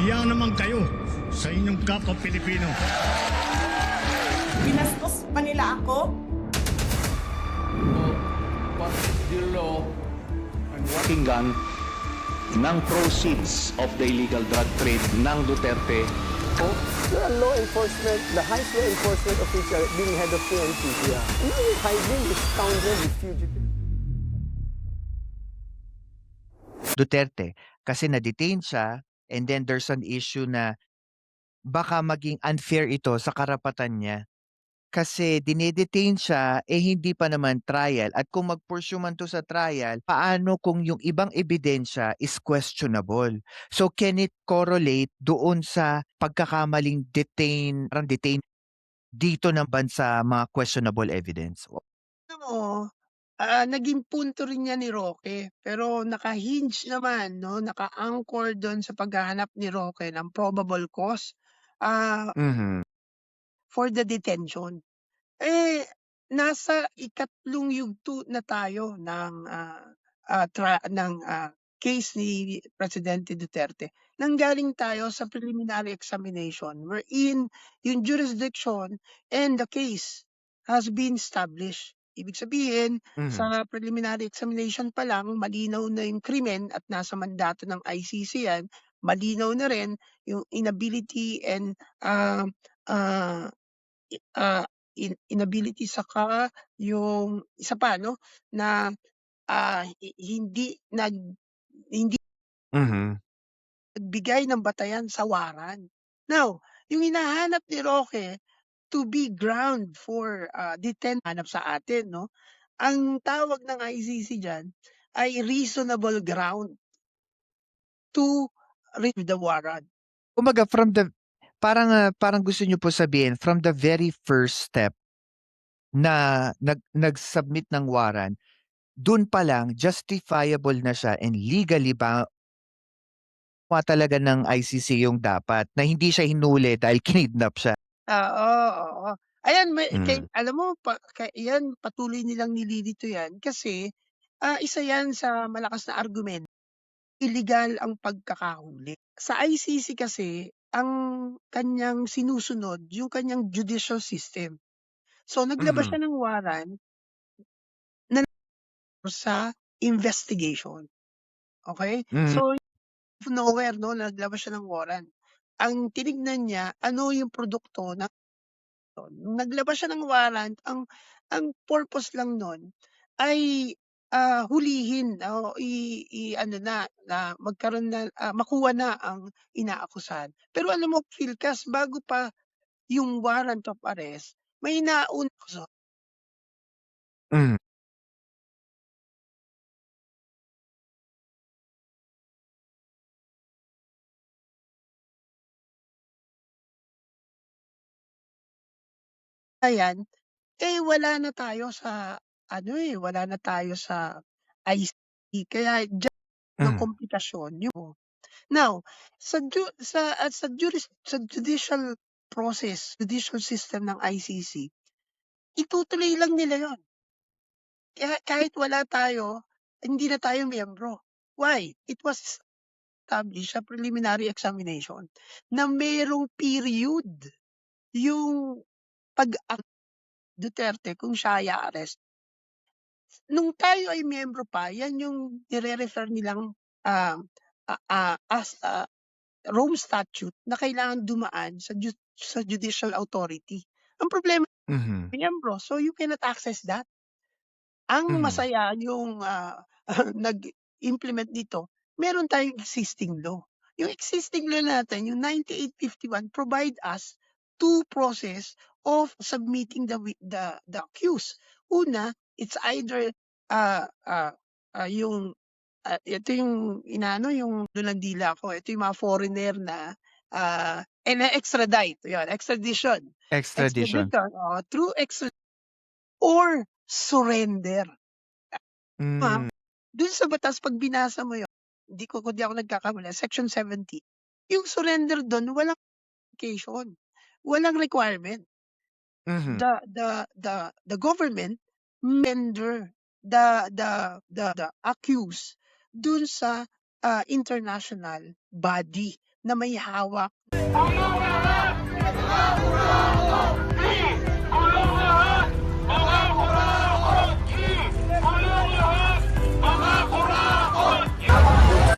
Nahiya naman kayo sa inyong kapwa Pilipino. Binastos pa nila ako. But the law and what Pakinggan ng proceeds of the illegal drug trade ng Duterte. The law enforcement, the highest law enforcement official being head of PNP. Yeah. Now you're hiding this scoundrel, this fugitive. Duterte kasi na-detain siya and then there's an issue na baka maging unfair ito sa karapatan niya. Kasi dinedetain siya, hindi pa naman trial. At kung mag-pursue man to sa trial, paano kung yung ibang ebidensya is questionable? So can it correlate doon sa pagkakamaling detain dito naman sa mga questionable evidence? Mo, naging punto rin yan ni Roque, pero naka-hinge naman, no, naka-anchor doon sa paghahanap ni Roque ng probable cause Mhm. for the detention. Nasa ikatlong yugto na tayo ng case ni Presidente Duterte. Nanggaling tayo sa preliminary examination wherein yung jurisdiction and the case has been established. Ibig sabihin, Mhm. sa preliminary examination pa lang, malinaw na yung krimen at nasa mandato ng ICC yan, malinaw na rin yung inability and inability saka yung isa pa, no, na hindi Mhm. nagbigay ng batayan sa warrant. Now, yung hinahanap ni Roque to be ground for hanap sa atin, no? Ang tawag ng ICC diyan ay reasonable ground to retrieve the warrant. Kumbaga parang gusto niyo po sabihin from the very first step na nag-submit ng warrant, dun pa lang justifiable na siya and legally ba talaga ng ICC yung dapat na hindi siya hinuli dahil kinidnap siya. Oo. Ayan Mm. alam mo yan patuloy nilang nililito yan kasi, isa yan sa malakas na argumento, illegal ang pagkakahuli. Sa ICC kasi ang kanyang sinusunod yung kanyang judicial system. So naglabas Mhm. siya ng warrant na sa investigation, okey? Mhm. So nowhere, no, naglabas siya ng warrant. Ang tinignan niya ano yung produkto ng nung naglabas siya ng warrant, ang purpose lang nun ay, hulihin o i-ano na magkaroon na, makuha na ang inaakusahan. Pero alam mo, Philcas, bago pa yung warrant of arrest, may nauna Mhm. yan, wala na tayo sa ano, wala na tayo sa ICC kaya diyan ng Mhm. komplikasyon yung now sa judicial process, judicial system ng ICC, itutuloy lang nila yon. Kahit wala tayo, hindi na tayo miyembro. Why? It was established sa preliminary examination na merong period yung Duterte kung siya ay a-arrest. Nung tayo ay miyembro pa, yan yung nire-refer nilang, as Rome Statute na kailangan dumaan sa judicial authority. Ang problema, Mhm. miyembro, so you cannot access that. Ang Mhm. masaya yung, nag-implement nito, meron tayong existing law. Yung existing law natin, yung 9851 provide us 2 process of submitting the accused. Una, it's either, yung, ito yung inaano, yung dulo ng dila ko, ito yung mga foreigner na, extradite, yun, extradition. Extradition. Extradition, through or surrender. Ma'am, Hmm. dun sa batas 'pag binasa mo yun, kung di ako nagkakamali, section 70, yung surrender dun walang application, walang requirement. Mhm. The government render the accused dun sa international body na may hawak